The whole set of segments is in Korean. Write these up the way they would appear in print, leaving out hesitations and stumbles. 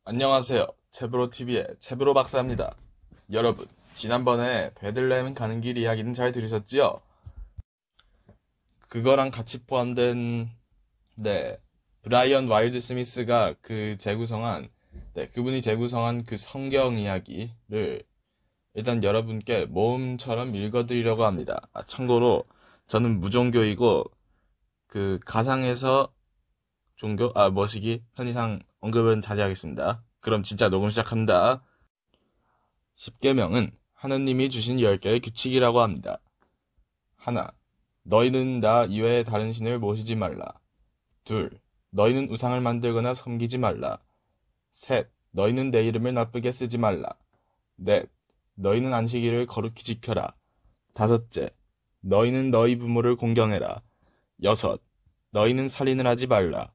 안녕하세요. 체브로TV의 체브로 박사입니다. 여러분, 지난번에 베들레헴 가는 길 이야기는 잘 들으셨지요? 그거랑 같이 포함된, 네, 브라이언 와일드 스미스가 그분이 재구성한 그 성경 이야기를 일단 여러분께 모험처럼 읽어드리려고 합니다. 참고로, 저는 무종교이고, 그 가상에서 머시기, 편의상 언급은 자제하겠습니다. 그럼 진짜 녹음 시작합니다. 10계명은 하느님이 주신 10개의 규칙이라고 합니다. 하나, 너희는 나 이외에 다른 신을 모시지 말라. 둘, 너희는 우상을 만들거나 섬기지 말라. 셋, 너희는 내 이름을 나쁘게 쓰지 말라. 넷, 너희는 안식일을 거룩히 지켜라. 다섯째, 너희는 너희 부모를 공경해라. 여섯, 너희는 살인을 하지 말라.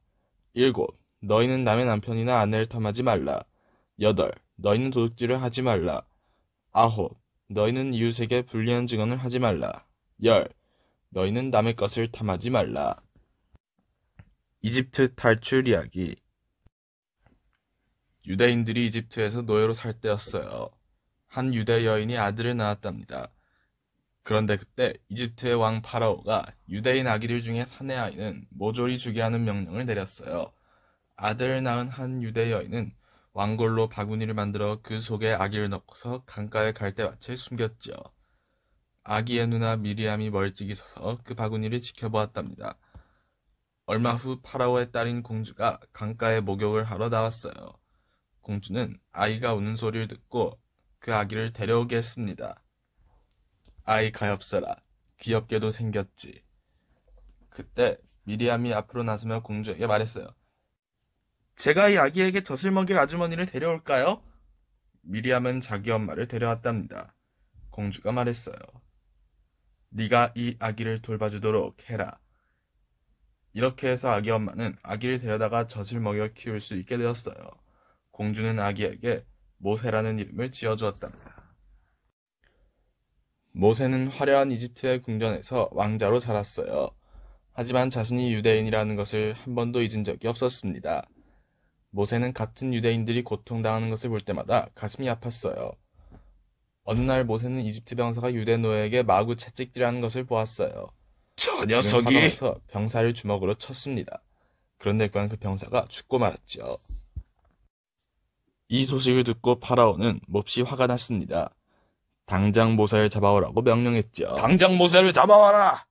일곱, 너희는 남의 남편이나 아내를 탐하지 말라. 여덟, 너희는 도둑질을 하지 말라. 아홉, 너희는 이웃에게 불리한 증언을 하지 말라. 열, 너희는 남의 것을 탐하지 말라. 이집트 탈출 이야기. 유대인들이 이집트에서 노예로 살 때였어요. 한 유대 여인이 아들을 낳았답니다. 그런데 그때 이집트의 왕 파라오가 유대인 아기들 중에 사내 아이는 모조리 죽이라는 명령을 내렸어요. 아들을 낳은 한 유대 여인은 왕골로 바구니를 만들어 그 속에 아기를 넣고서 강가에 갈대밭에 숨겼지요. 아기의 누나 미리암이 멀찍이 서서 그 바구니를 지켜보았답니다. 얼마 후 파라오의 딸인 공주가 강가에 목욕을 하러 나왔어요. 공주는 아이가 우는 소리를 듣고 그 아기를 데려오게 했습니다. 아이 가엾어라. 귀엽게도 생겼지. 그때 미리암이 앞으로 나서며 공주에게 말했어요. 제가 이 아기에게 젖을 먹일 아주머니를 데려올까요? 미리암은 자기 엄마를 데려왔답니다. 공주가 말했어요. 네가 이 아기를 돌봐주도록 해라. 이렇게 해서 아기 엄마는 아기를 데려다가 젖을 먹여 키울 수 있게 되었어요. 공주는 아기에게 모세라는 이름을 지어주었답니다. 모세는 화려한 이집트의 궁전에서 왕자로 자랐어요. 하지만 자신이 유대인이라는 것을 한 번도 잊은 적이 없었습니다. 모세는 같은 유대인들이 고통당하는 것을 볼 때마다 가슴이 아팠어요. 어느 날 모세는 이집트 병사가 유대 노예에게 마구 채찍질하는 것을 보았어요. 저 그는 화가 녀석이 나서 병사를 주먹으로 쳤습니다. 그런데 그 병사가 죽고 말았지요. 이 소식을 듣고 파라오는 몹시 화가 났습니다. 당장 모세를 잡아오라고 명령했지요. 당장 모세를 잡아와라.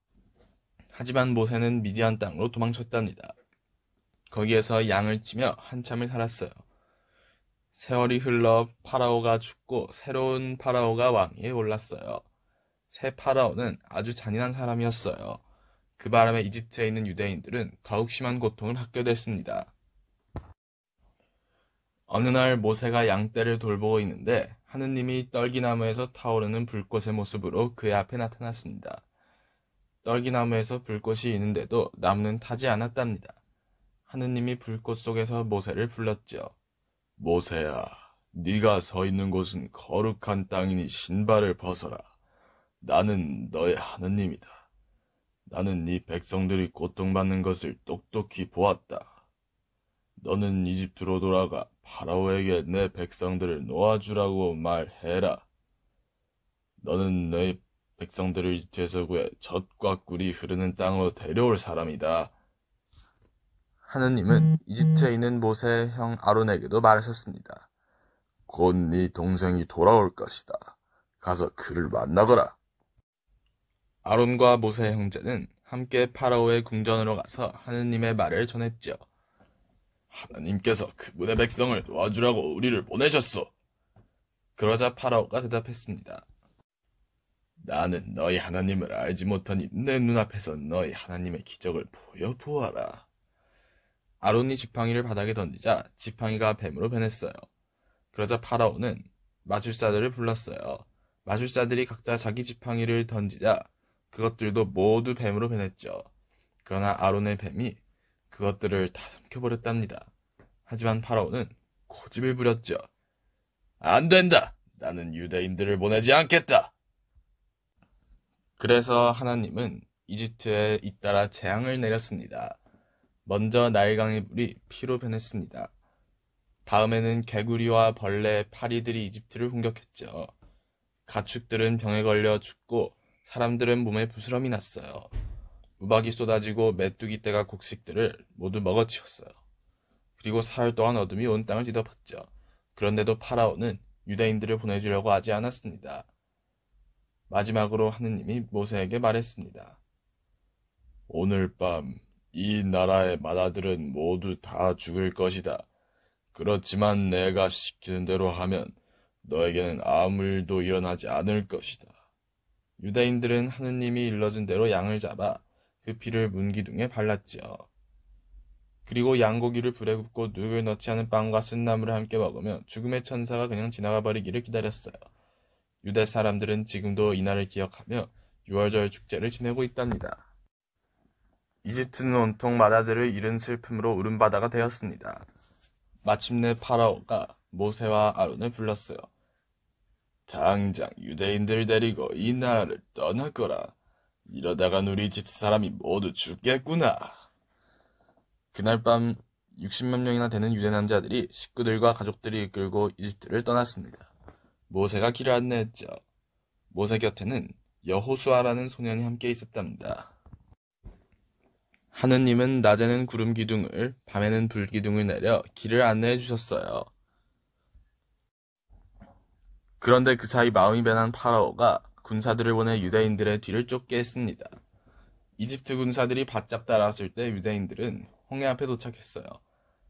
하지만 모세는 미디안 땅으로 도망쳤답니다. 거기에서 양을 치며 한참을 살았어요. 세월이 흘러 파라오가 죽고 새로운 파라오가 왕위에 올랐어요. 새 파라오는 아주 잔인한 사람이었어요. 그 바람에 이집트에 있는 유대인들은 더욱 심한 고통을 받게 됐습니다. 어느 날 모세가 양떼를 돌보고 있는데 하느님이 떨기나무에서 타오르는 불꽃의 모습으로 그의 앞에 나타났습니다. 떨기나무에서 불꽃이 있는데도 나무는 타지 않았답니다. 하느님이 불꽃 속에서 모세를 불렀죠. 모세야, 네가 서 있는 곳은 거룩한 땅이니 신발을 벗어라. 나는 너의 하느님이다. 나는 네 백성들이 고통받는 것을 똑똑히 보았다. 너는 이집트로 돌아가 파라오에게 내 백성들을 놓아주라고 말해라. 너는 내 백성들을 이집트에서 구해 젖과 꿀이 흐르는 땅으로 데려올 사람이다. 하느님은 이집트에 있는 모세의 형 아론에게도 말하셨습니다. 곧 네 동생이 돌아올 것이다. 가서 그를 만나거라. 아론과 모세의 형제는 함께 파라오의 궁전으로 가서 하느님의 말을 전했지요. 하나님께서 그분의 백성을 도와주라고 우리를 보내셨소. 그러자 파라오가 대답했습니다. 나는 너희 하나님을 알지 못하니 내 눈앞에서 너희 하나님의 기적을 보여보아라. 아론이 지팡이를 바닥에 던지자 지팡이가 뱀으로 변했어요. 그러자 파라오는 마술사들을 불렀어요. 마술사들이 각자 자기 지팡이를 던지자 그것들도 모두 뱀으로 변했죠. 그러나 아론의 뱀이 그것들을 다 삼켜버렸답니다. 하지만 파라오는 고집을 부렸죠. 안 된다. 나는 유대인들을 보내지 않겠다. 그래서 하나님은 이집트에 잇따라 재앙을 내렸습니다. 먼저 나일강의 물이 피로 변했습니다. 다음에는 개구리와 벌레, 파리들이 이집트를 공격했죠. 가축들은 병에 걸려 죽고 사람들은 몸에 부스럼이 났어요. 우박이 쏟아지고 메뚜기 떼가 곡식들을 모두 먹어치웠어요. 그리고 사흘 동안 어둠이 온 땅을 뒤덮었죠. 그런데도 파라오는 유대인들을 보내주려고 하지 않았습니다. 마지막으로 하느님이 모세에게 말했습니다. 오늘 밤 이 나라의 맏아들은 모두 다 죽을 것이다. 그렇지만 내가 시키는 대로 하면 너에게는 아무 일도 일어나지 않을 것이다. 유대인들은 하느님이 일러준 대로 양을 잡아 그 피를 문기둥에 발랐지요. 그리고 양고기를 불에 굽고 누룩을 넣지 않은 빵과 쓴나물을 함께 먹으며 죽음의 천사가 그냥 지나가 버리기를 기다렸어요. 유대 사람들은 지금도 이날을 기억하며 유월절 축제를 지내고 있답니다. 이집트는 온통 맏아들을 잃은 슬픔으로 울음바다가 되었습니다. 마침내 파라오가 모세와 아론을 불렀어요. 당장 유대인들 데리고 이 나라를 떠나거라. 이러다간 우리 이집트 사람이 모두 죽겠구나. 그날 밤 60만 명이나 되는 유대 남자들이 식구들과 가족들이 이끌고 이집트를 떠났습니다. 모세가 길을 안내했죠. 모세 곁에는 여호수아라는 소년이 함께 있었답니다. 하느님은 낮에는 구름 기둥을, 밤에는 불 기둥을 내려 길을 안내해 주셨어요. 그런데 그 사이 마음이 변한 파라오가 군사들을 보내 유대인들의 뒤를 쫓게 했습니다. 이집트 군사들이 바짝 따라왔을 때 유대인들은 홍해 앞에 도착했어요.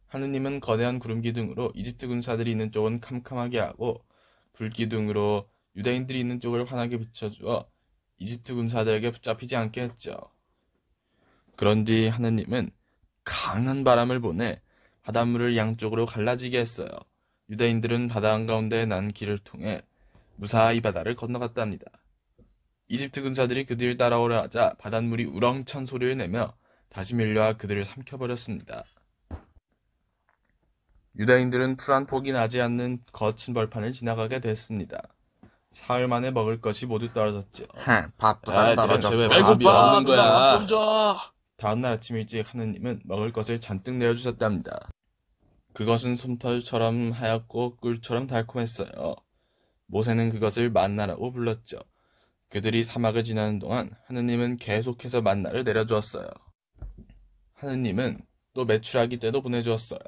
하느님은 거대한 구름 기둥으로 이집트 군사들이 있는 쪽은 캄캄하게 하고 불 기둥으로 유대인들이 있는 쪽을 환하게 비춰주어 이집트 군사들에게 붙잡히지 않게 했죠. 그런 뒤 하느님은 강한 바람을 보내 바닷물을 양쪽으로 갈라지게 했어요. 유대인들은 바다 한가운데 난 길을 통해 무사히 바다를 건너갔답니다. 이집트 군사들이 그 뒤를 따라오려 하자 바닷물이 우렁찬 소리를 내며 다시 밀려와 그들을 삼켜버렸습니다. 유대인들은 풀 한 폭이 나지 않는 거친 벌판을 지나가게 됐습니다. 사흘 만에 먹을 것이 모두 떨어졌죠. 밥도 안 대체 왜 떨어졌고. 밥이 없는 거야? 밥 좀 줘. 다음날 아침 일찍 하느님은 먹을 것을 잔뜩 내어주셨답니다. 그것은 솜털처럼 하얗고 꿀처럼 달콤했어요. 모세는 그것을 만나라고 불렀죠. 그들이 사막을 지나는 동안 하느님은 계속해서 만나를 내려주었어요. 하느님은 또 메추라기 때도 보내주었어요.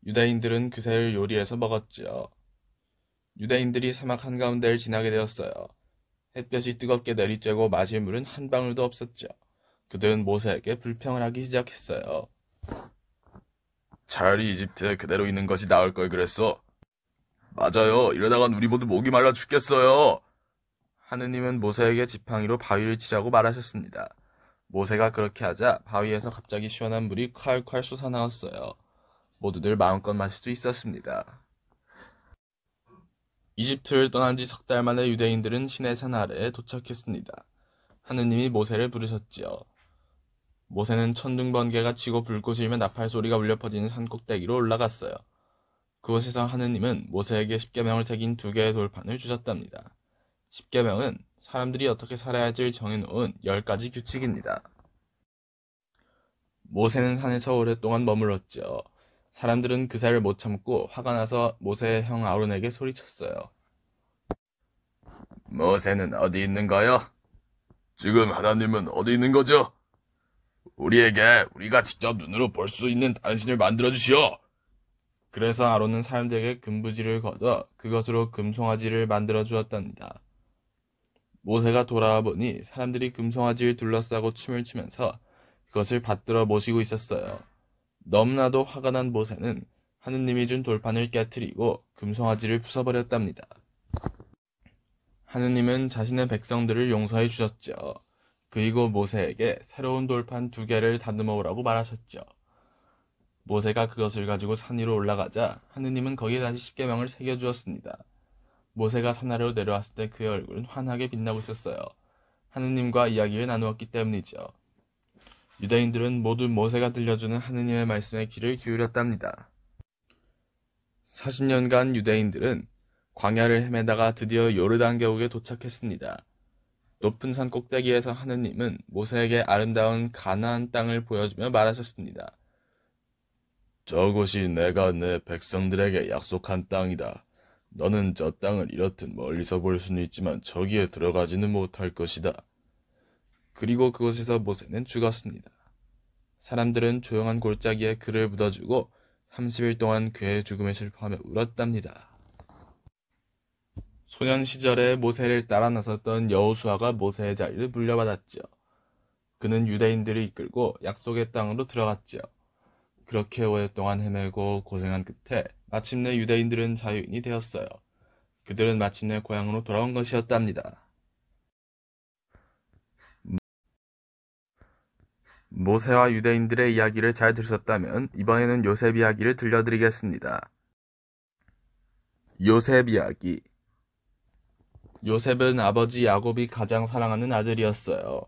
유대인들은 그새를 요리해서 먹었죠. 유대인들이 사막 한가운데를 지나게 되었어요. 햇볕이 뜨겁게 내리쬐고 마실 물은 한 방울도 없었죠. 그들은 모세에게 불평을 하기 시작했어요. 차라리 이집트에 그대로 있는 것이 나을 걸 그랬어. 맞아요. 이러다간 우리 모두 목이 말라 죽겠어요. 하느님은 모세에게 지팡이로 바위를 치라고 말하셨습니다. 모세가 그렇게 하자 바위에서 갑자기 시원한 물이 콸콸 솟아나왔어요. 모두들 마음껏 마실 수 있었습니다. 이집트를 떠난 지 석 달 만에 유대인들은 시내산 아래에 도착했습니다. 하느님이 모세를 부르셨지요. 모세는 천둥 번개가 치고 불꽃이 일며 나팔 소리가 울려 퍼지는 산 꼭대기로 올라갔어요. 그곳에서 하느님은 모세에게 십계명을 새긴 2개의 돌판을 주셨답니다. 십계명은 사람들이 어떻게 살아야 할지를 정해놓은 10가지 규칙입니다. 모세는 산에서 오랫동안 머물렀죠. 사람들은 그새를 못 참고 화가 나서 모세의 형 아론에게 소리쳤어요. 모세는 어디 있는 거요? 지금 하나님은 어디 있는 거죠? 우리에게 우리가 직접 눈으로 볼 수 있는 다른 신을 만들어주시오. 그래서 아론은 사람들에게 금부지를 걷어 그것으로 금송아지를 만들어 주었답니다. 모세가 돌아와 보니 사람들이 금송아지를 둘러싸고 춤을 추면서 그것을 받들어 모시고 있었어요. 너무나도 화가 난 모세는 하느님이 준 돌판을 깨트리고 금송아지를 부숴버렸답니다. 하느님은 자신의 백성들을 용서해 주셨죠. 그리고 모세에게 새로운 돌판 2개를 다듬어 오라고 말하셨죠. 모세가 그것을 가지고 산 위로 올라가자 하느님은 거기에 다시 십계명을 새겨주었습니다. 모세가 산 아래로 내려왔을 때 그의 얼굴은 환하게 빛나고 있었어요. 하느님과 이야기를 나누었기 때문이죠. 유대인들은 모두 모세가 들려주는 하느님의 말씀에 귀를 기울였답니다. 40년간 유대인들은 광야를 헤매다가 드디어 요르단 계곡에 도착했습니다. 높은 산 꼭대기에서 하느님은 모세에게 아름다운 가나안 땅을 보여주며 말하셨습니다. 저곳이 내가 내 백성들에게 약속한 땅이다. 너는 저 땅을 이렇듯 멀리서 볼 수는 있지만 저기에 들어가지는 못할 것이다. 그리고 그곳에서 모세는 죽었습니다. 사람들은 조용한 골짜기에 그를 묻어주고 30일 동안 그의 죽음에 슬퍼하며 울었답니다. 소년 시절에 모세를 따라 나섰던 여호수아가 모세의 자리를 물려받았지요. 그는 유대인들을 이끌고 약속의 땅으로 들어갔지요. 그렇게 오랫동안 헤매고 고생한 끝에 마침내 유대인들은 자유인이 되었어요. 그들은 마침내 고향으로 돌아온 것이었답니다. 모세와 유대인들의 이야기를 잘 들으셨다면 이번에는 요셉 이야기를 들려드리겠습니다. 요셉 이야기. 요셉은 아버지 야곱이 가장 사랑하는 아들이었어요.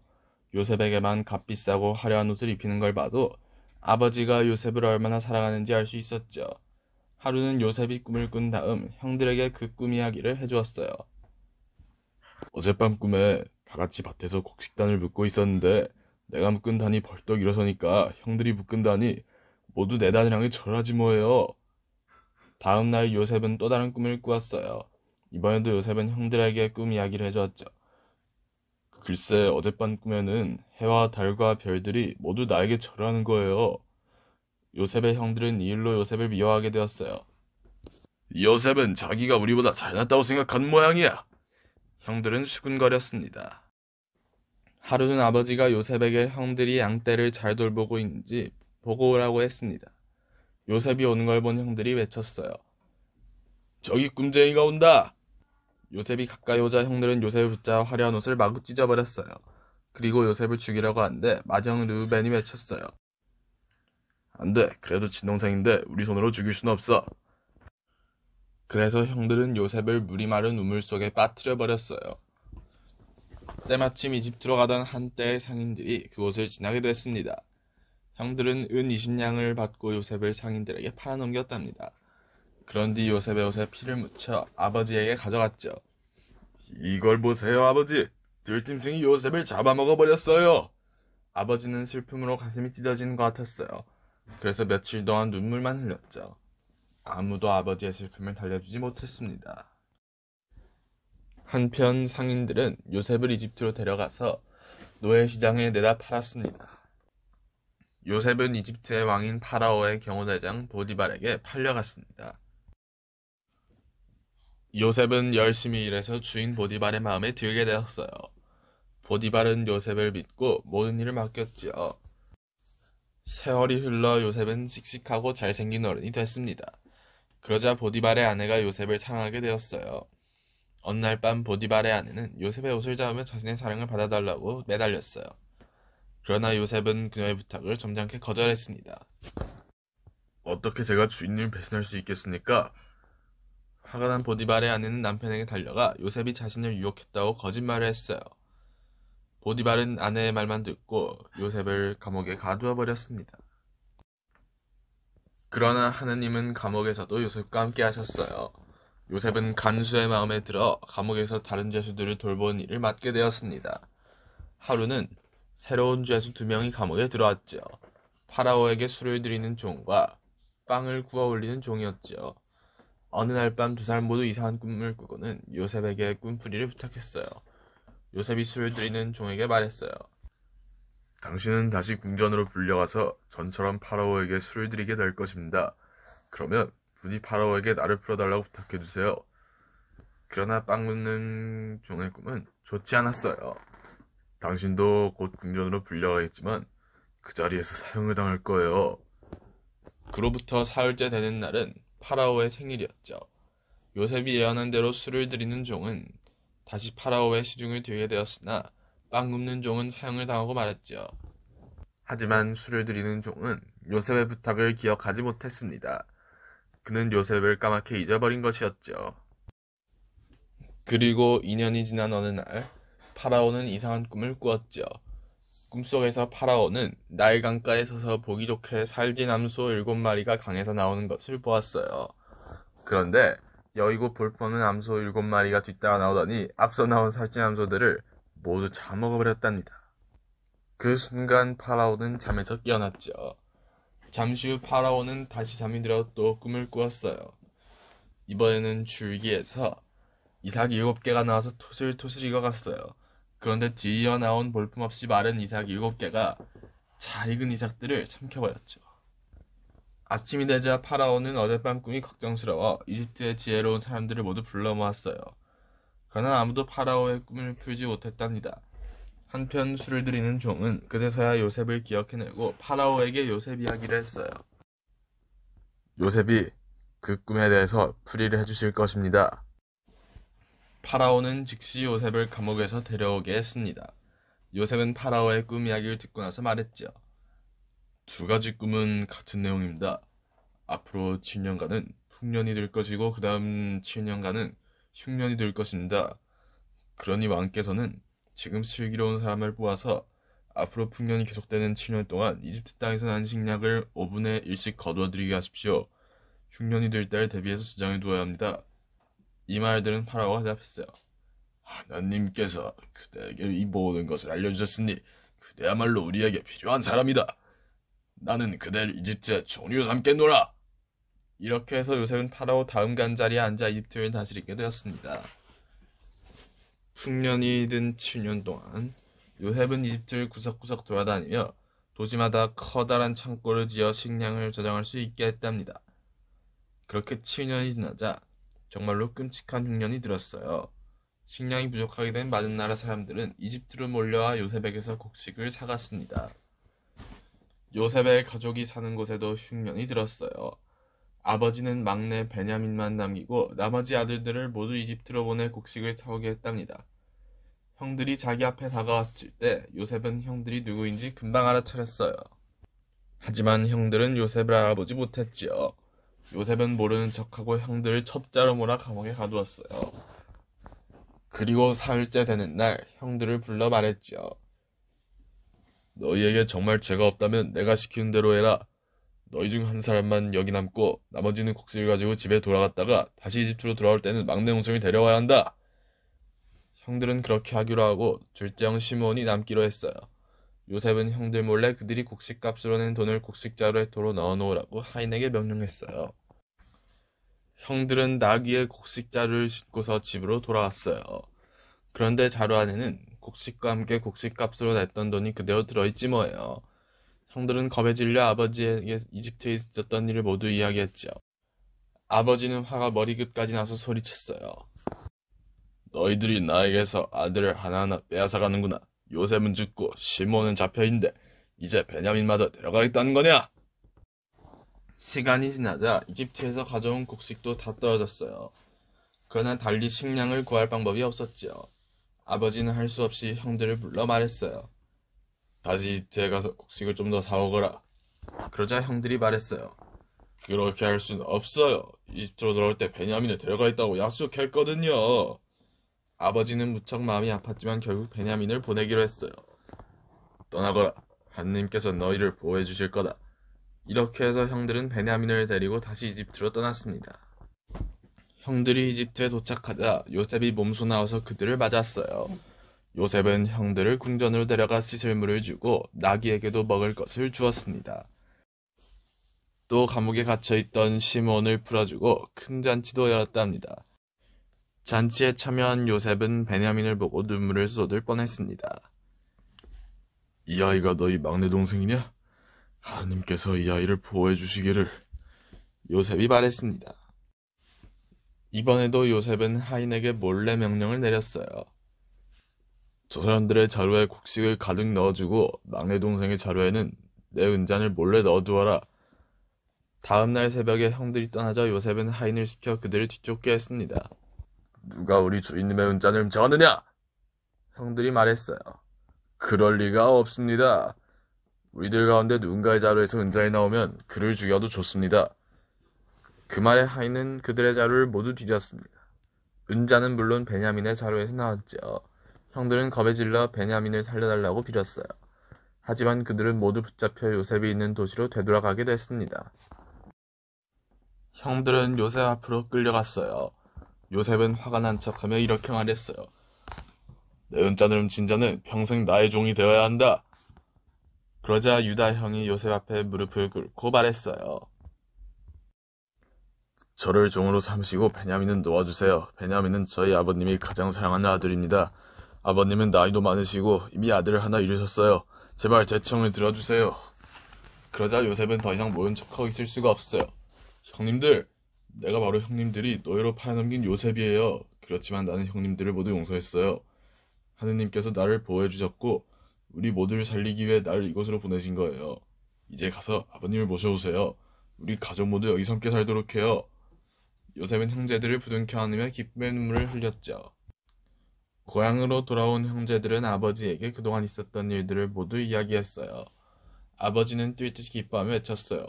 요셉에게만 값비싸고 화려한 옷을 입히는 걸 봐도 아버지가 요셉을 얼마나 사랑하는지 알 수 있었죠. 하루는 요셉이 꿈을 꾼 다음 형들에게 그 꿈 이야기를 해주었어요. 어젯밤 꿈에 다 같이 밭에서 곡식단을 묶고 있었는데 내가 묶은 단이 벌떡 일어서니까 형들이 묶은 단이 모두 내 단을 향해 절하지 뭐예요. 다음 날 요셉은 또 다른 꿈을 꾸었어요. 이번에도 요셉은 형들에게 꿈 이야기를 해주었죠. 글쎄 어젯밤 꿈에는 해와 달과 별들이 모두 나에게 절하는 거예요. 요셉의 형들은 이 일로 요셉을 미워하게 되었어요. 요셉은 자기가 우리보다 잘났다고 생각한 모양이야. 형들은 수군거렸습니다. 하루는 아버지가 요셉에게 형들이 양떼를 잘 돌보고 있는지 보고 오라고 했습니다. 요셉이 오는 걸 본 형들이 외쳤어요. 저기 꿈쟁이가 온다! 요셉이 가까이 오자 형들은 요셉을 붙잡아 화려한 옷을 마구 찢어버렸어요. 그리고 요셉을 죽이려고 하는데 맏형 르우벤이 외쳤어요. 안 돼, 그래도 친동생인데 우리 손으로 죽일 순 없어. 그래서 형들은 요셉을 물이 마른 우물 속에 빠뜨려 버렸어요. 때마침 이집트로 가던 한때의 상인들이 그곳을 지나게 됐습니다. 형들은 은 20냥을 받고 요셉을 상인들에게 팔아넘겼답니다. 그런 뒤 요셉의 옷에 피를 묻혀 아버지에게 가져갔죠. 이걸 보세요, 아버지. 들짐승이 요셉을 잡아먹어버렸어요. 아버지는 슬픔으로 가슴이 찢어지는 것 같았어요. 그래서 며칠 동안 눈물만 흘렸죠. 아무도 아버지의 슬픔을 달래주지 못했습니다. 한편 상인들은 요셉을 이집트로 데려가서 노예시장에 내다 팔았습니다. 요셉은 이집트의 왕인 파라오의 경호대장 보디발에게 팔려갔습니다. 요셉은 열심히 일해서 주인 보디발의 마음에 들게 되었어요. 보디발은 요셉을 믿고 모든 일을 맡겼지요. 세월이 흘러 요셉은 씩씩하고 잘생긴 어른이 됐습니다. 그러자 보디발의 아내가 요셉을 사랑하게 되었어요. 어느 날 밤 보디발의 아내는 요셉의 옷을 잡으며 자신의 사랑을 받아달라고 매달렸어요. 그러나 요셉은 그녀의 부탁을 점잖게 거절했습니다. 어떻게 제가 주인님을 배신할 수 있겠습니까? 화가 난 보디발의 아내는 남편에게 달려가 요셉이 자신을 유혹했다고 거짓말을 했어요. 보디발은 아내의 말만 듣고 요셉을 감옥에 가두어 버렸습니다. 그러나 하느님은 감옥에서도 요셉과 함께 하셨어요. 요셉은 간수의 마음에 들어 감옥에서 다른 죄수들을 돌보는 일을 맡게 되었습니다. 하루는 새로운 죄수 2명이 감옥에 들어왔죠. 파라오에게 술을 드리는 종과 빵을 구워 올리는 종이었죠. 어느 날 밤 2사람 모두 이상한 꿈을 꾸고는 요셉에게 꿈풀이를 부탁했어요. 요셉이 술을 드리는 종에게 말했어요. 당신은 다시 궁전으로 불려가서 전처럼 파라오에게 술을 드리게 될 것입니다. 그러면 부디 파라오에게 나를 풀어달라고 부탁해주세요. 그러나 빵 굽는 종의 꿈은 좋지 않았어요. 당신도 곧 궁전으로 불려가겠지만 그 자리에서 사형을 당할 거예요. 그로부터 사흘째 되는 날은 파라오의 생일이었죠. 요셉이 예언한 대로 술을 드리는 종은 다시 파라오의 시중을 들게 되었으나 빵 굽는 종은 사형을 당하고 말았죠. 하지만 술을 드리는 종은 요셉의 부탁을 기억하지 못했습니다. 그는 요셉을 까맣게 잊어버린 것이었죠. 그리고 2년이 지난 어느 날 파라오는 이상한 꿈을 꾸었죠. 꿈속에서 파라오는 나일 강가에 서서 보기 좋게 살진암소 7마리가 강에서 나오는 것을 보았어요. 그런데 여의고 볼품없는 암소 7마리가 뒤따라 나오더니 앞서 나온 살진암소들을 모두 잡아먹어버렸답니다. 그 순간 파라오는 잠에서 깨어났죠. 잠시 후 파라오는 다시 잠이 들어 또 꿈을 꾸었어요. 이번에는 줄기에서 이삭 7개가 나와서 토슬토슬 익어갔어요. 그런데 뒤이어 나온 볼품없이 마른 이삭 7개가 잘 익은 이삭들을 삼켜버렸죠. 아침이 되자 파라오는 어젯밤 꿈이 걱정스러워 이집트의 지혜로운 사람들을 모두 불러 모았어요. 그러나 아무도 파라오의 꿈을 풀지 못했답니다. 한편 술을 들이는 종은 그제서야 요셉을 기억해내고 파라오에게 요셉 이야기를 했어요. 요셉이 그 꿈에 대해서 풀이를 해주실 것입니다. 파라오는 즉시 요셉을 감옥에서 데려오게 했습니다. 요셉은 파라오의 꿈 이야기를 듣고 나서 말했죠. 2가지 꿈은 같은 내용입니다. 앞으로 7년간은 풍년이 될 것이고 그 다음 7년간은 흉년이 될 것입니다. 그러니 왕께서는 지금 슬기로운 사람을 뽑아서 앞으로 풍년이 계속되는 7년 동안 이집트 땅에서 난 식량을 5분의 1씩 거두어들이게 하십시오. 흉년이 될 때를 대비해서 저장해 두어야 합니다. 이 말들은 파라오가 대답했어요. 하나님께서 그대에게 이 모든 것을 알려주셨으니 그대야말로 우리에게 필요한 사람이다. 나는 그대를 이집트의 종류로 삼겠노라. 이렇게 해서 요셉은 파라오 다음 간 자리에 앉아 이집트를 다스리게 되었습니다. 풍년이 든 7년 동안 요셉은 이집트를 구석구석 돌아다니며 도시마다 커다란 창고를 지어 식량을 저장할 수 있게 했답니다. 그렇게 7년이 지나자 정말로 끔찍한 흉년이 들었어요. 식량이 부족하게 된 많은 나라 사람들은 이집트로 몰려와 요셉에게서 곡식을 사갔습니다. 요셉의 가족이 사는 곳에도 흉년이 들었어요. 아버지는 막내 베냐민만 남기고 나머지 아들들을 모두 이집트로 보내 곡식을 사오게 했답니다. 형들이 자기 앞에 다가왔을 때 요셉은 형들이 누구인지 금방 알아차렸어요. 하지만 형들은 요셉을 알아보지 못했지요. 요셉은 모르는 척하고 형들을 첩자로 몰아 감옥에 가두었어요. 그리고 사흘째 되는 날 형들을 불러 말했지요. 너희에게 정말 죄가 없다면 내가 시키는 대로 해라. 너희 중 한 사람만 여기 남고 나머지는 곡식을 가지고 집에 돌아갔다가 다시 이집트로 돌아올 때는 막내 동생을 데려와야 한다. 형들은 그렇게 하기로 하고 둘째 형 시므온이 남기로 했어요. 요셉은 형들 몰래 그들이 곡식값으로 낸 돈을 곡식자루에 도로 넣어놓으라고 하인에게 명령했어요. 형들은 나귀의 곡식자루를 싣고서 집으로 돌아왔어요. 그런데 자루 안에는 곡식과 함께 곡식값으로 냈던 돈이 그대로 들어있지 뭐예요. 형들은 겁에 질려 아버지에게 이집트에 있었던 일을 모두 이야기했지요. 아버지는 화가 머리끝까지 나서 소리쳤어요. 너희들이 나에게서 아들을 하나하나 빼앗아가는구나. 요셉은 죽고 시몬은 잡혀있는데 이제 베냐민마저 데려가겠다는 거냐? 시간이 지나자 이집트에서 가져온 곡식도 다 떨어졌어요. 그러나 달리 식량을 구할 방법이 없었지요. 아버지는 할 수 없이 형들을 불러 말했어요. 다시 이집트에 가서 곡식을 좀 더 사오거라. 그러자 형들이 말했어요. 그렇게 할 수는 없어요. 이집트로 돌아올 때 베냐민을 데려가겠다고 약속했거든요. 아버지는 무척 마음이 아팠지만 결국 베냐민을 보내기로 했어요. 떠나거라. 하느님께서 너희를 보호해 주실 거다. 이렇게 해서 형들은 베냐민을 데리고 다시 이집트로 떠났습니다. 형들이 이집트에 도착하자 요셉이 몸소 나와서 그들을 맞았어요. 요셉은 형들을 궁전으로 데려가 씻을 물을 주고 나귀에게도 먹을 것을 주었습니다. 또 감옥에 갇혀있던 시몬을 풀어주고 큰 잔치도 열었답니다. 잔치에 참여한 요셉은 베냐민을 보고 눈물을 쏟을 뻔했습니다. 이 아이가 너희 막내 동생이냐? 하나님께서 이 아이를 보호해 주시기를. 요셉이 말했습니다. 이번에도 요셉은 하인에게 몰래 명령을 내렸어요. 저 사람들의 자루에 곡식을 가득 넣어주고 막내 동생의 자루에는 내 은잔을 몰래 넣어두어라. 다음날 새벽에 형들이 떠나자 요셉은 하인을 시켜 그들을 뒤쫓게 했습니다. 누가 우리 주인님의 은잔을 훔쳐갔느냐? 형들이 말했어요. 그럴 리가 없습니다. 우리들 가운데 누군가의 자루에서 은잔이 나오면 그를 죽여도 좋습니다. 그 말에 하인은 그들의 자루를 모두 뒤졌습니다. 은잔은 물론 베냐민의 자루에서 나왔지요. 형들은 겁에 질러 베냐민을 살려달라고 빌었어요. 하지만 그들은 모두 붙잡혀 요셉이 있는 도시로 되돌아가게 됐습니다. 형들은 요셉 앞으로 끌려갔어요. 요셉은 화가 난 척하며 이렇게 말했어요. 내 은잔을 훔친 자는 평생 나의 종이 되어야 한다. 그러자 유다 형이 요셉 앞에 무릎을 꿇고 말했어요. 저를 종으로 삼으시고 베냐민은 놓아주세요. 베냐민은 저희 아버님이 가장 사랑하는 아들입니다. 아버님은 나이도 많으시고 이미 아들을 하나 잃으셨어요. 제발 제 청을 들어주세요. 그러자 요셉은 더 이상 모른 척하고 있을 수가 없어요. 형님들, 내가 바로 형님들이 노예로 팔아넘긴 요셉이에요. 그렇지만 나는 형님들을 모두 용서했어요. 하느님께서 나를 보호해 주셨고 우리 모두를 살리기 위해 나를 이곳으로 보내신 거예요. 이제 가서 아버님을 모셔오세요. 우리 가족 모두 여기서 함께 살도록 해요. 요셉은 형제들을 부둥켜 안으며 기쁨의 눈물을 흘렸죠. 고향으로 돌아온 형제들은 아버지에게 그동안 있었던 일들을 모두 이야기했어요. 아버지는 뛸 듯이 기뻐하며 외쳤어요.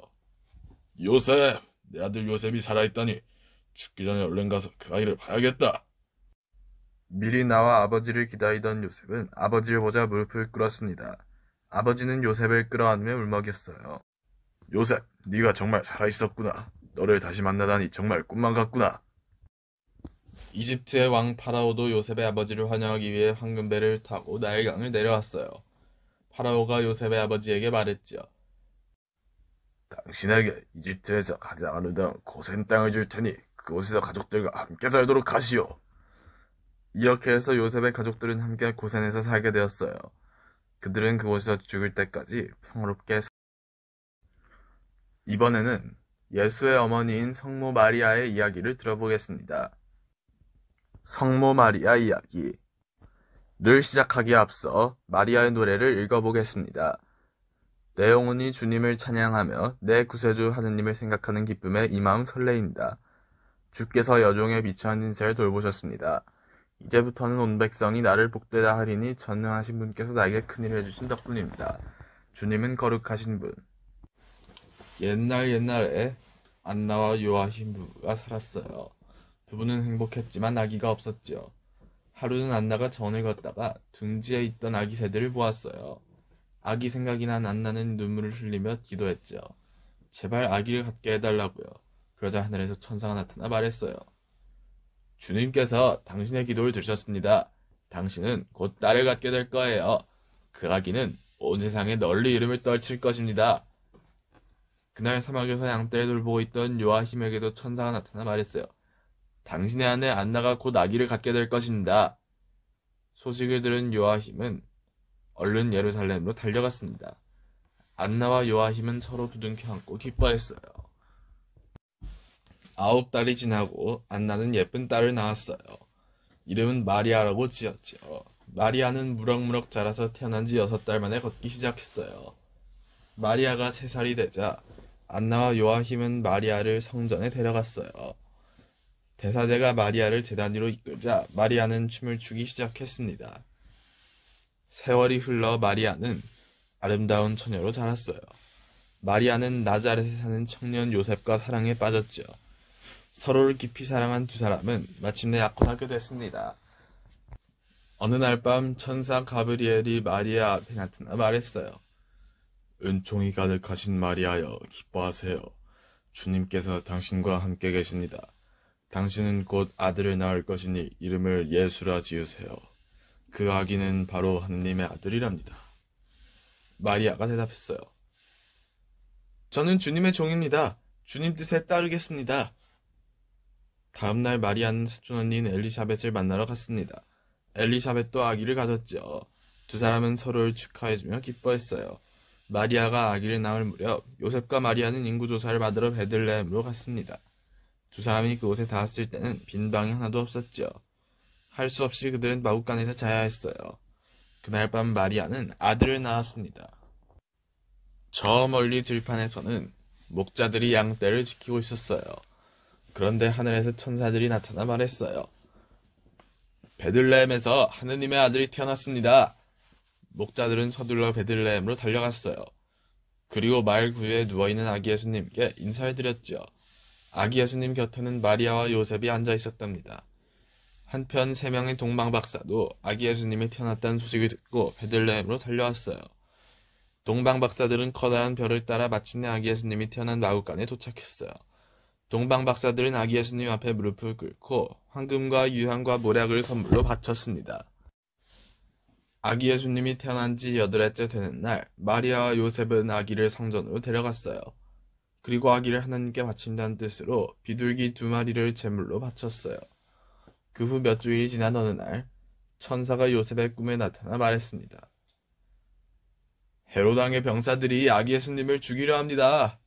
요셉! 내 아들 요셉이 살아있다니 죽기 전에 얼른 가서 그 아이를 봐야겠다. 미리 나와 아버지를 기다리던 요셉은 아버지를 보자 무릎을 꿇었습니다. 아버지는 요셉을 끌어안으며 울먹였어요. 요셉, 네가 정말 살아있었구나. 너를 다시 만나다니 정말 꿈만 같구나. 이집트의 왕 파라오도 요셉의 아버지를 환영하기 위해 황금배를 타고 나일강을 내려왔어요. 파라오가 요셉의 아버지에게 말했지요. 당신에게 이집트에서 가장 아름다운 고센 땅을 줄 테니 그곳에서 가족들과 함께 살도록 하시오. 이렇게 해서 요셉의 가족들은 함께 고센에서 살게 되었어요. 그들은 그곳에서 죽을 때까지 평화롭게 이번에는 예수의 어머니인 성모 마리아의 이야기를 들어보겠습니다. 성모 마리아 이야기를 시작하기에 앞서 마리아의 노래를 읽어보겠습니다. 내 영혼이 주님을 찬양하며 내 구세주 하느님을 생각하는 기쁨에 이 마음 설레인다. 주께서 여종의 비천한 인생을 돌보셨습니다. 이제부터는 온 백성이 나를 복되다 하리니 전능하신 분께서 나에게 큰일을 해주신 덕분입니다. 주님은 거룩하신 분. 옛날에 안나와 요아심 부부가 살았어요. 부부는 행복했지만 아기가 없었지요. 하루는 안나가 전을 걷다가 둥지에 있던 아기 새들을 보았어요. 아기 생각이 난 안나는 눈물을 흘리며 기도했죠. 제발 아기를 갖게 해달라고요. 그러자 하늘에서 천사가 나타나 말했어요. 주님께서 당신의 기도를 들으셨습니다. 당신은 곧 딸을 갖게 될 거예요. 그 아기는 온 세상에 널리 이름을 떨칠 것입니다. 그날 사막에서 양떼를 돌보고 있던 요아힘에게도 천사가 나타나 말했어요. 당신의 아내 안나가 곧 아기를 갖게 될 것입니다. 소식을 들은 요아힘은 얼른 예루살렘으로 달려갔습니다. 안나와 요아힘은 서로 부둥켜 안고 기뻐했어요. 9달이 지나고 안나는 예쁜 딸을 낳았어요. 이름은 마리아라고 지었죠. 마리아는 무럭무럭 자라서 태어난 지 6달 만에 걷기 시작했어요. 마리아가 3살이 되자 안나와 요아힘은 마리아를 성전에 데려갔어요. 대사제가 마리아를 제단위로 이끌자 마리아는 춤을 추기 시작했습니다. 세월이 흘러 마리아는 아름다운 처녀로 자랐어요. 마리아는 나자렛에 사는 청년 요셉과 사랑에 빠졌죠. 서로를 깊이 사랑한 두 사람은 마침내 약혼하게 됐습니다. 어느 날 밤 천사 가브리엘이 마리아 앞에 나타나 말했어요. 은총이 가득하신 마리아여 기뻐하세요. 주님께서 당신과 함께 계십니다. 당신은 곧 아들을 낳을 것이니 이름을 예수라 지으세요. 그 아기는 바로 하느님의 아들이랍니다. 마리아가 대답했어요. 저는 주님의 종입니다. 주님 뜻에 따르겠습니다. 다음날 마리아는 사촌언니인 엘리사벳을 만나러 갔습니다. 엘리사벳도 아기를 가졌죠. 두 사람은 서로를 축하해주며 기뻐했어요. 마리아가 아기를 낳을 무렵 요셉과 마리아는 인구조사를 받으러 베들레헴으로 갔습니다. 두 사람이 그곳에 닿았을 때는 빈 방이 하나도 없었죠. 할 수 없이 그들은 마구간에서 자야 했어요. 그날 밤 마리아는 아들을 낳았습니다. 저 멀리 들판에서는 목자들이 양떼를 지키고 있었어요. 그런데 하늘에서 천사들이 나타나 말했어요. 베들레헴에서 하느님의 아들이 태어났습니다. 목자들은 서둘러 베들레헴으로 달려갔어요. 그리고 마을 구유에 누워있는 아기 예수님께 인사를 드렸죠. 아기 예수님 곁에는 마리아와 요셉이 앉아 있었답니다. 한편 3명의 동방박사도 아기 예수님이 태어났다는 소식을 듣고 베들레헴으로 달려왔어요. 동방박사들은 커다란 별을 따라 마침내 아기 예수님이 태어난 마구간에 도착했어요. 동방박사들은 아기 예수님 앞에 무릎을 꿇고 황금과 유향과 모략을 선물로 바쳤습니다. 아기 예수님이 태어난 지 8일째 되는 날, 마리아와 요셉은 아기를 성전으로 데려갔어요. 그리고 아기를 하나님께 바친다는 뜻으로 비둘기 2마리를 제물로 바쳤어요. 그 후 몇 주일이 지난 어느 날, 천사가 요셉의 꿈에 나타나 말했습니다. 헤롯 왕의 병사들이 아기 예수님을 죽이려 합니다.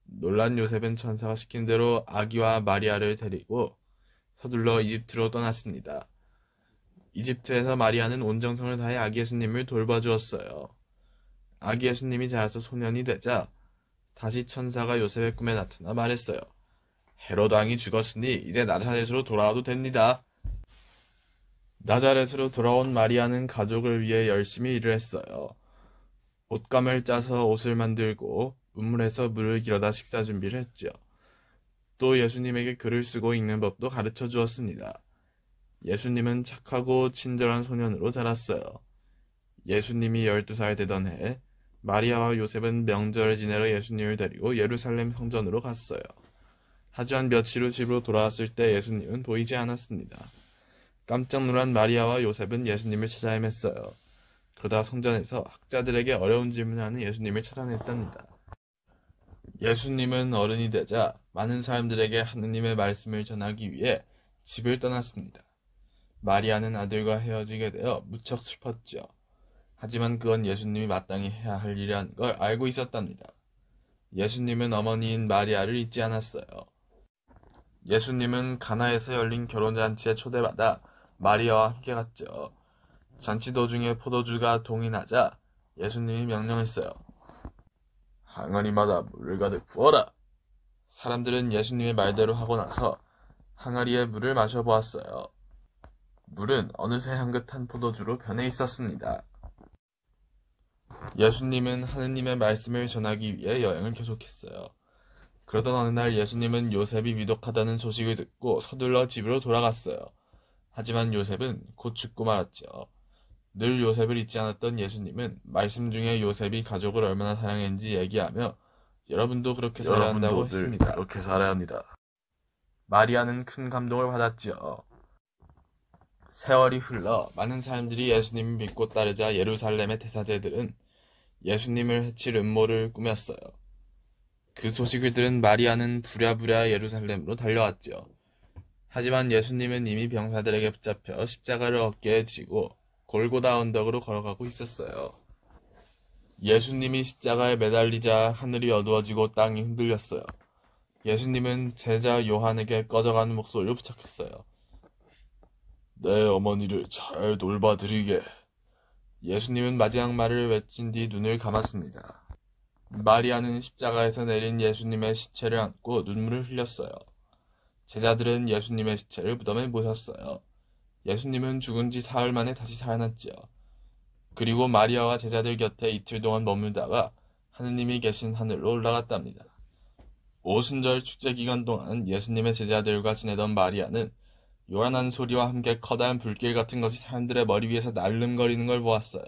놀란 요셉은 천사가 시킨 대로 아기와 마리아를 데리고 서둘러 이집트로 떠났습니다. 이집트에서 마리아는 온 정성을 다해 아기 예수님을 돌봐주었어요. 아기 예수님이 자라서 소년이 되자 다시 천사가 요셉의 꿈에 나타나 말했어요. 헤롯 왕이 죽었으니 이제 나자렛으로 돌아와도 됩니다. 나자렛으로 돌아온 마리아는 가족을 위해 열심히 일을 했어요. 옷감을 짜서 옷을 만들고 우물에서 물을 길어다 식사 준비를 했죠. 또 예수님에게 글을 쓰고 읽는 법도 가르쳐 주었습니다. 예수님은 착하고 친절한 소년으로 자랐어요. 예수님이 12살 되던 해 마리아와 요셉은 명절을 지내러 예수님을 데리고 예루살렘 성전으로 갔어요. 하지만 며칠 후 집으로 돌아왔을 때 예수님은 보이지 않았습니다. 깜짝 놀란 마리아와 요셉은 예수님을 찾아 헤맸어요. 그러다 성전에서 학자들에게 어려운 질문을 하는 예수님을 찾아냈답니다. 예수님은 어른이 되자 많은 사람들에게 하느님의 말씀을 전하기 위해 집을 떠났습니다. 마리아는 아들과 헤어지게 되어 무척 슬펐죠. 하지만 그건 예수님이 마땅히 해야 할 일이라는 걸 알고 있었답니다. 예수님은 어머니인 마리아를 잊지 않았어요. 예수님은 가나에서 열린 결혼잔치에 초대받아 마리아와 함께 갔죠. 잔치 도중에 포도주가 동이 나자 예수님이 명령했어요. 항아리마다 물을 가득 부어라. 사람들은 예수님의 말대로 하고 나서 항아리에 물을 마셔보았어요. 물은 어느새 향긋한 포도주로 변해 있었습니다. 예수님은 하느님의 말씀을 전하기 위해 여행을 계속했어요. 그러던 어느 날 예수님은 요셉이 위독하다는 소식을 듣고 서둘러 집으로 돌아갔어요. 하지만 요셉은 곧 죽고 말았죠. 늘 요셉을 잊지 않았던 예수님은 말씀 중에 요셉이 가족을 얼마나 사랑했는지 얘기하며 여러분도 그렇게 살아야 한다고 했습니다. 그렇게 살아야 합니다. 마리아는 큰 감동을 받았지요. 세월이 흘러 많은 사람들이 예수님을 믿고 따르자 예루살렘의 대사제들은 예수님을 해칠 음모를 꾸몄어요. 그 소식을 들은 마리아는 부랴부랴 예루살렘으로 달려왔죠. 하지만 예수님은 이미 병사들에게 붙잡혀 십자가를 어깨에 지고 골고다 언덕으로 걸어가고 있었어요. 예수님이 십자가에 매달리자 하늘이 어두워지고 땅이 흔들렸어요. 예수님은 제자 요한에게 꺼져가는 목소리로 부탁했어요. 내 어머니를 잘 돌봐드리게. 예수님은 마지막 말을 외친 뒤 눈을 감았습니다. 마리아는 십자가에서 내린 예수님의 시체를 안고 눈물을 흘렸어요. 제자들은 예수님의 시체를 무덤에 모셨어요. 예수님은 죽은 지 사흘 만에 다시 살아났지요. 그리고 마리아와 제자들 곁에 이틀 동안 머물다가 하느님이 계신 하늘로 올라갔답니다. 오순절 축제 기간 동안 예수님의 제자들과 지내던 마리아는 요란한 소리와 함께 커다란 불길 같은 것이 사람들의 머리 위에서 날름거리는 걸 보았어요.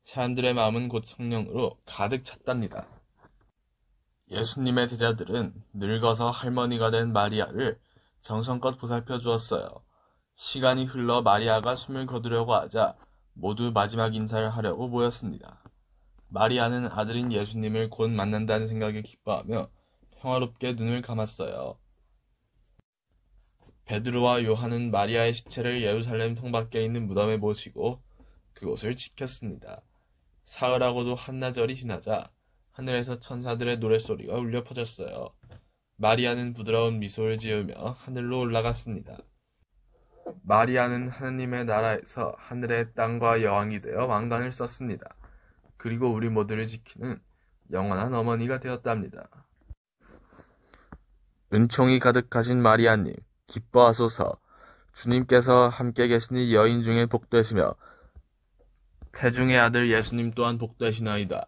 사람들의 마음은 곧 성령으로 가득 찼답니다. 예수님의 제자들은 늙어서 할머니가 된 마리아를 정성껏 보살펴 주었어요. 시간이 흘러 마리아가 숨을 거두려고 하자 모두 마지막 인사를 하려고 모였습니다. 마리아는 아들인 예수님을 곧 만난다는 생각에 기뻐하며 평화롭게 눈을 감았어요. 베드로와 요한은 마리아의 시체를 예루살렘 성 밖에 있는 무덤에 모시고 그곳을 지켰습니다. 사흘하고도 한나절이 지나자 하늘에서 천사들의 노랫소리가 울려 퍼졌어요. 마리아는 부드러운 미소를 지으며 하늘로 올라갔습니다. 마리아는 하느님의 나라에서 하늘의 땅과 여왕이 되어 왕관을 썼습니다. 그리고 우리 모두를 지키는 영원한 어머니가 되었답니다. 은총이 가득하신 마리아님, 기뻐하소서. 주님께서 함께 계시니 여인 중에 복되시며 태중의 아들 예수님 또한 복되시나이다.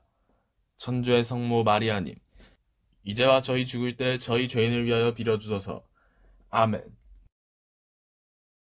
천주의 성모 마리아님, 이제와 저희 죽을 때 저희 죄인을 위하여 빌어주소서. 아멘.